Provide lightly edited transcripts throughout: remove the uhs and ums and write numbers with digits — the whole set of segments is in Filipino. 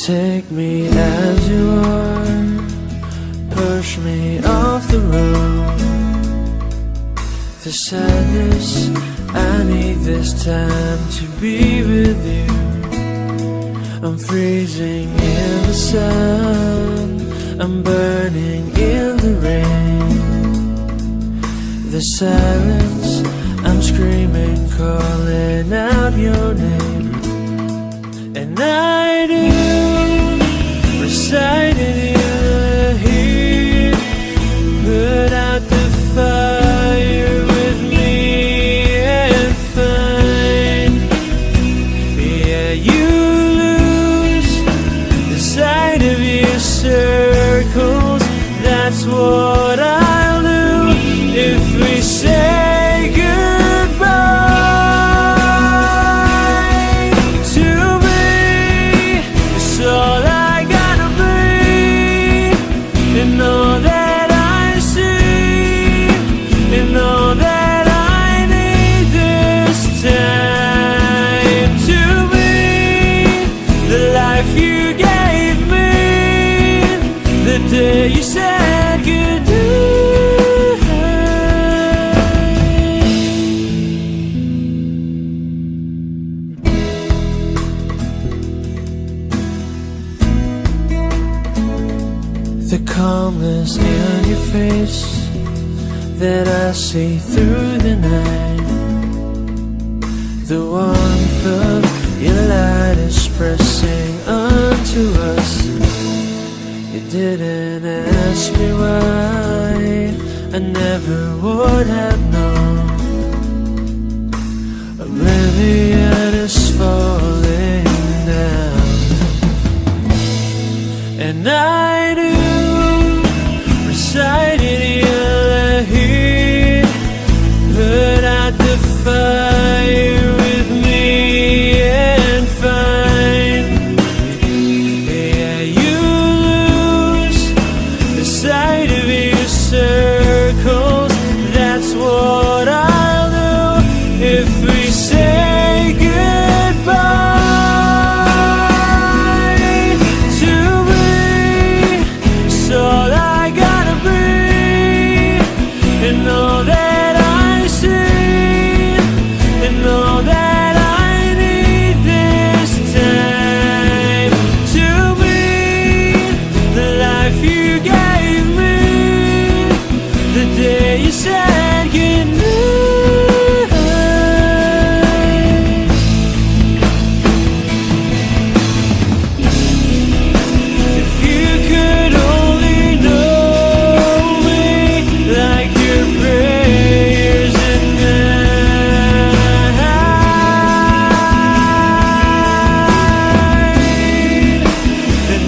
Take me as you are, push me off the road. The sadness, I need this time to be with you. I'm freezing in the sun, I'm burning in the rain. The silence, I'm screaming, calling out your name. And I do recite in your heat, put out the fire with me and find, yeah, you lose the sight of your circles. That's what I'll do if we say goodbye. To me, it's all I gotta be, and all that I see, and all that I need this time. To me, the life you gave me, the day you said goodbye. The calmness in your face that I see through the night, the warmth of your light is pressing onto us. You didn't ask me why, I never would have known. Oblivion is falling down, and I do recite in your heat, put out the fire with me and find, yeah, you lose the sight of your circles. That's what I'll do if we say goodbye. To me, it's all I gotta be, and all that I see, and all that I need this time. To me, the life you gave me, the day you said goodnight. If you could only know me like your prayers at night, then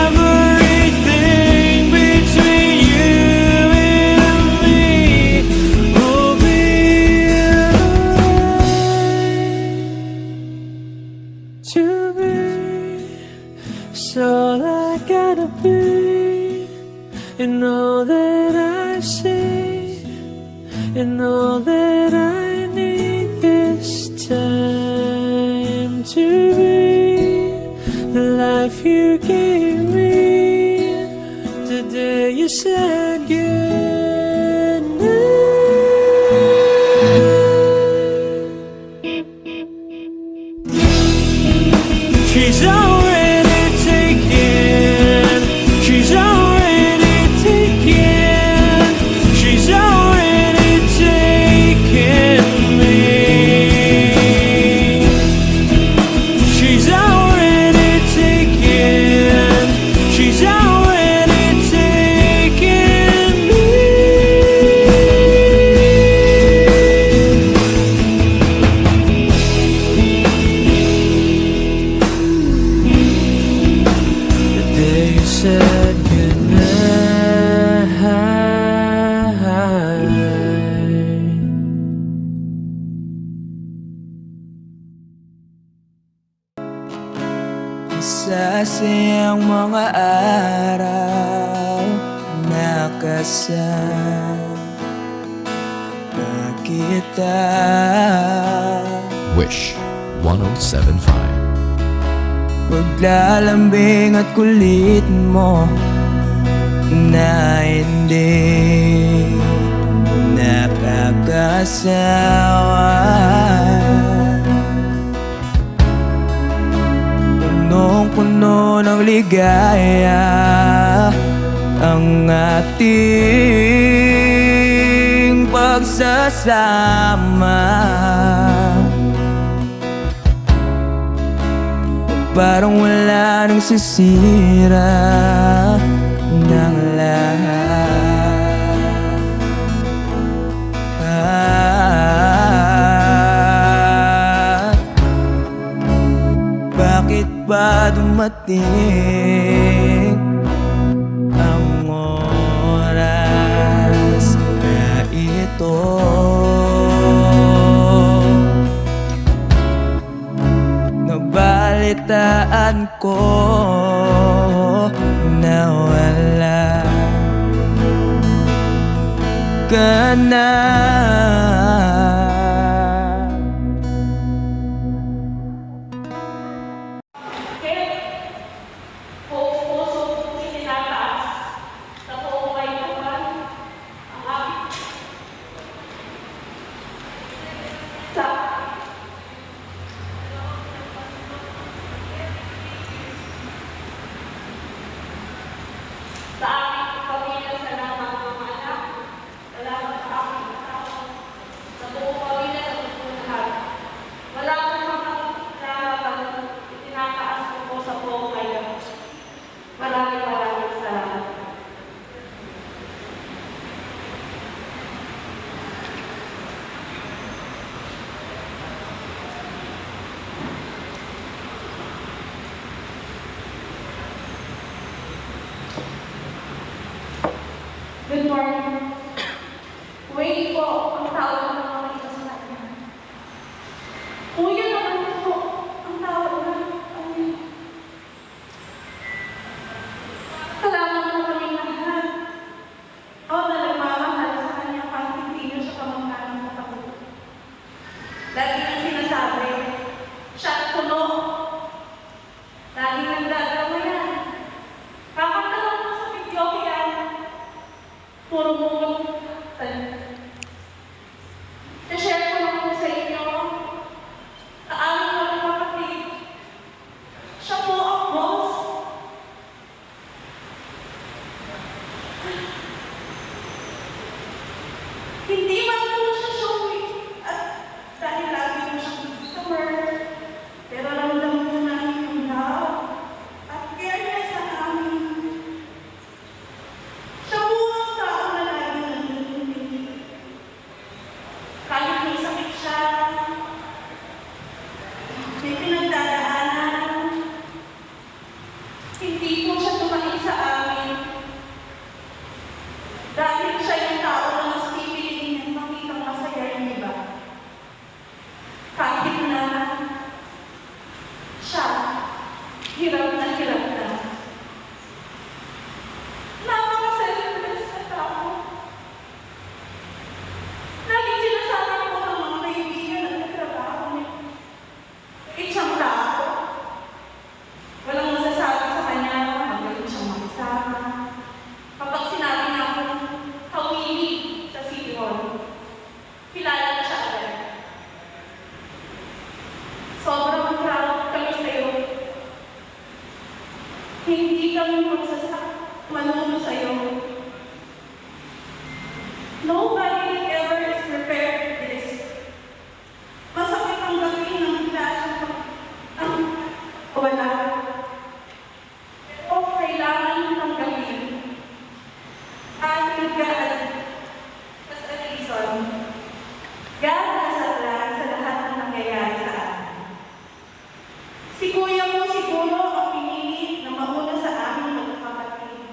everything between you and me will be alright. To me, it's all I gotta be, and all that I see, and all that I need this time. To be the life you gave me, the day you said goodnight. She's already taken, she's already taken, she's already taken me. She's already taken, she's already taken me. The day you said goodnight. Sasayang mga araw na kasama kita. Wish 1075. paglalambing at kulit mo na hindi nakakasawa. Punong-puno ng ligaya ang ating pagsasama. Parang wala nang sisira ng lahat. Bakit ba dumating ang oras na ito? Nabalitaan ko na wala ka na. Good morning. Wait po ang tawag ng mga ito sa kanya. Kuya naman po ang tawag ng kanya. Salamat po kami lahat. Ako na nagmamahal sa kanya pang hindi niyo siya kamangkanang katapos. Lagi nang sinasabi, siya puno. Lagi nang gagawa yan. Kakatalang mo sa video yan. Puro mo share ko lang po sa inyo. Kaaming mga kapatid. Siya po ang boss. Hindi man po siya showy. At dahil lagi mo siyang customer. Pero ramdam mo namin yung love at care niya sa amin. Siya po ang tao na lagi nag-iintindi. Kahit may sakit siya, may pinagdadaanan, hindi po siya tumating sa amin. Dahil siya yung tao na mas pipiliin ng makitang masaya yung iba. Kahit na siya, hirap na. Napaka-selfless na tao. Laging sinasabi ko ng mga kaibigan at nagtrabaho niya. Isang tao. Walang masasabi sa kanya, magaling siyang makisama. Kapag sinabi niya ako, kawili sa City Hall, kilala na siya agad. Sobrang proud kami sa'yo. Hindi kami manuno sa'yo. Nobody ever is prepared for this. Masakit ang gawin ng klaseng ang wala. O kailangan ng gawin. Ating God as a reason. God as a plan sa lahat ng nangyayari sa atin. Si Kuya mo siguro ang pinili na mauna sa aming magkakapatid.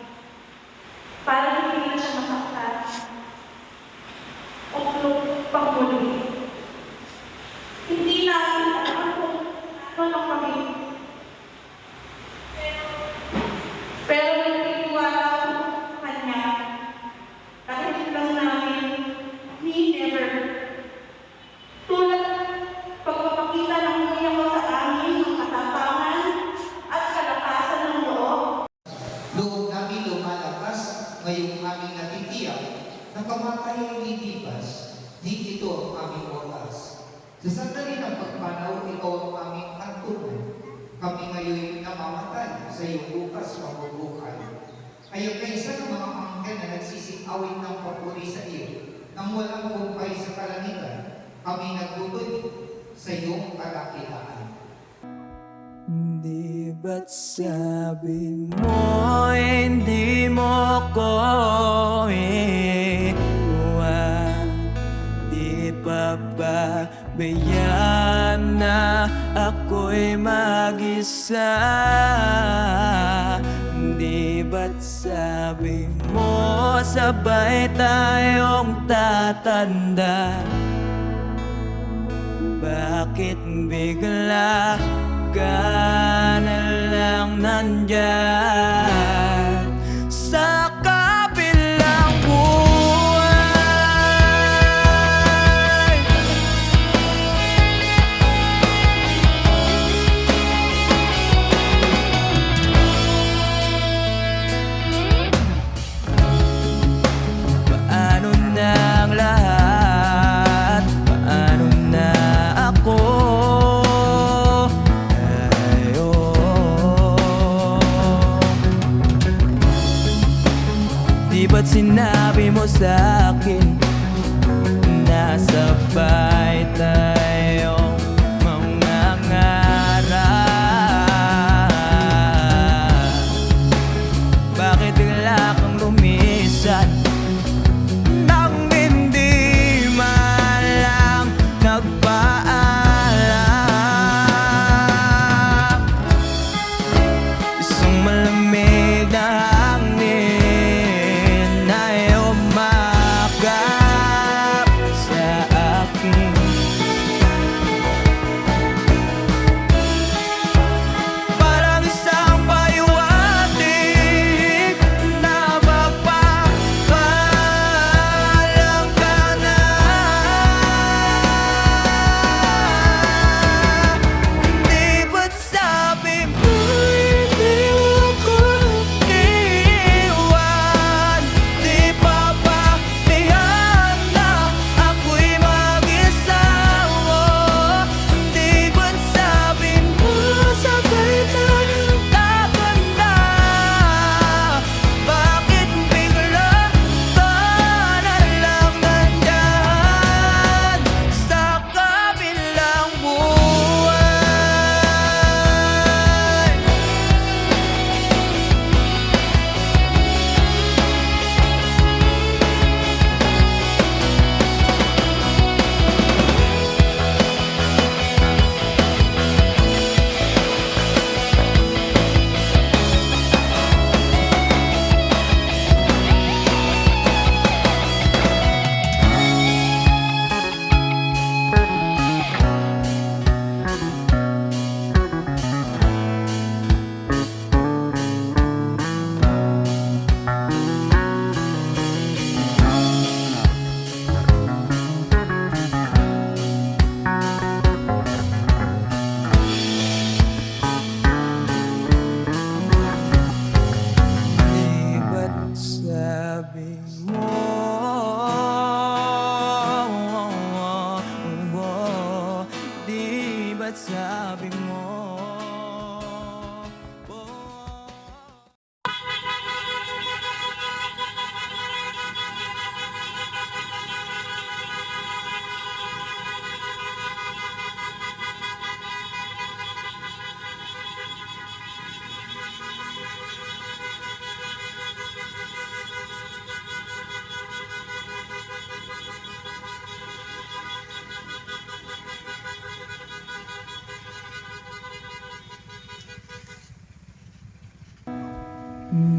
Sa sandali ng pagpanaw, ikaw ang aming kantunan. Kami ngayon namamatay sa iyong bukas mabubuhay. Kaya kaysa ng mga anghel na nagsising-awit ng papuri sa iyo, nang walang kumpay sa kalangitan, kami nagtutuloy sa iyong kadakilaan. Di ba't sabi mo hindi mo ko iwan? Di pa ba bayaan na ako'y mag-isa? Di ba't sabi mo sabay tayong tatanda? Bakit bigla ka na lang nandyan sa kabilang buhay? Paano na ang lahat? Paano na ako? Di ba't sinabi mo sa'kin na sabay tayong mangangarap? Bakit bigla kang lumisan nang hindi man lang nagpaalam? Isang malamig na hangin ay umakap sa akin. Parang isang pahiwatig na magpapaalam ka na. Di ba't sabi mo hindi mo ko iwan? Di pa ba bayaan na ako'y mag-isa? Di ba't sabi mo sabay tayong tatanda? Bakit bigla ka na lang nandyan sa kabilang buhay? Di ba't sabi mo di ba't sabi mo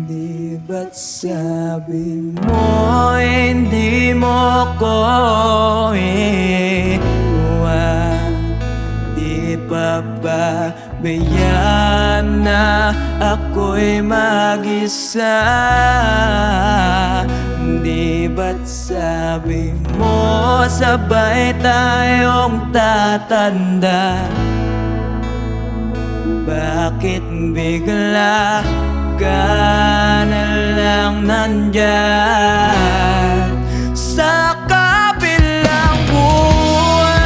Di ba't sabi mo hindi mo ko iwan? Di pa ba bayaan na ako'y mag-isa? Di ba't sabi mo sabay tayong tatanda? Bakit bigla ka na lang nandyan sa kabilang buhay?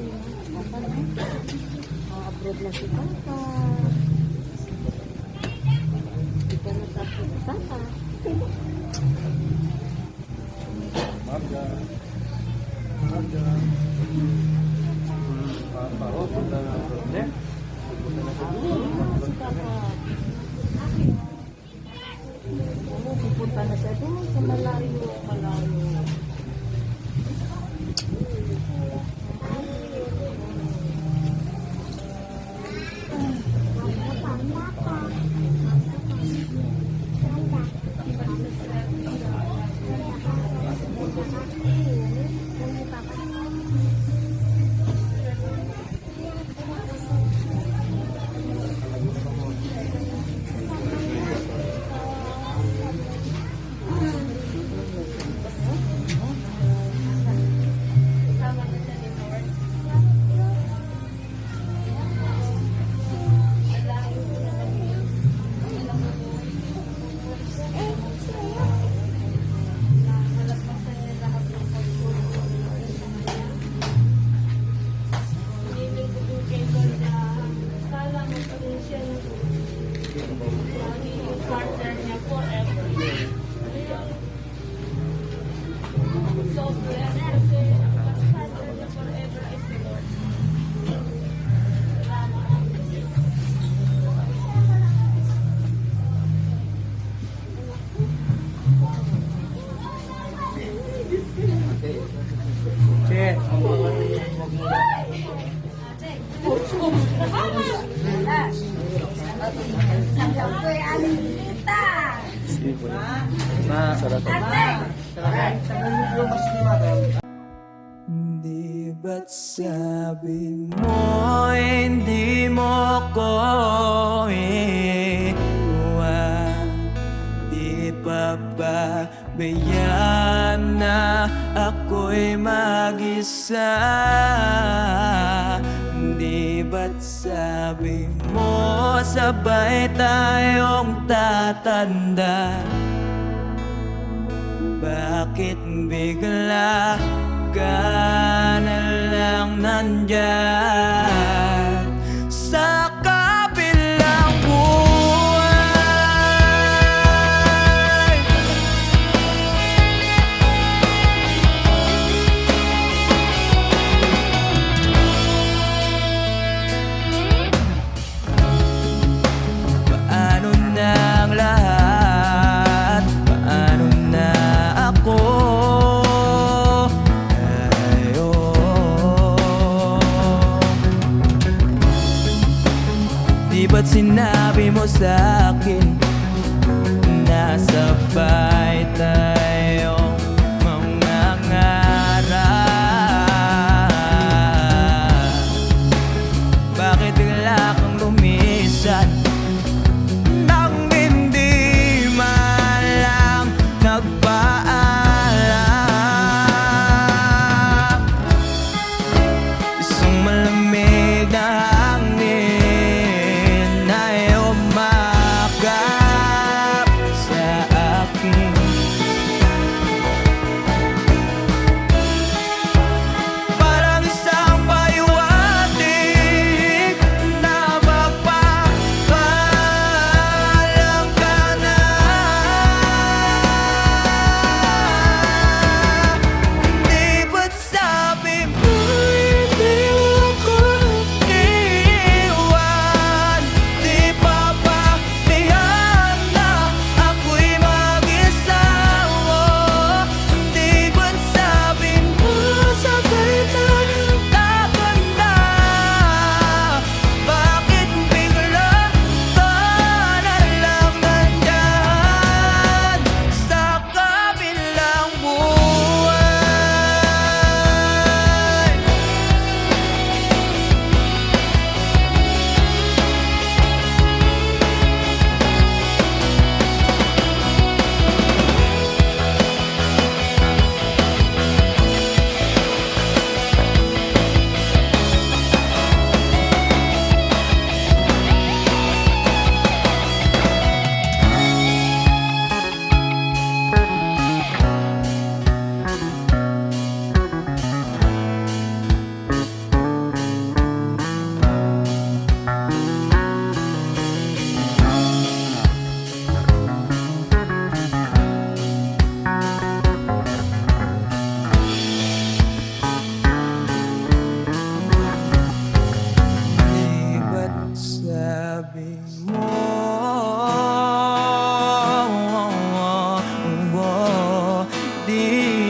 kayo na. Papa na. Abroad na si Papa. Hindi ka natapos si Papa. Marga. Marga. Papa, oh, punta na abroad na. Punta na sa dulo. Si Papa. Oo, pupunta na siya doon sa malayo. Partner niya forever. So blessed kasi ang partner niya forever is the Lord. Di ba't sabi mo hindi mo ko iwan? Di pa ba bayaan na ako'y mag-isa? Di ba't sabi mo sabay tayong tatanda? Bakit bigla ka na lang nandyan sa kabilang buhay? Paano na ang lahat? Paano na ako?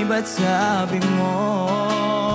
ba't sabi mo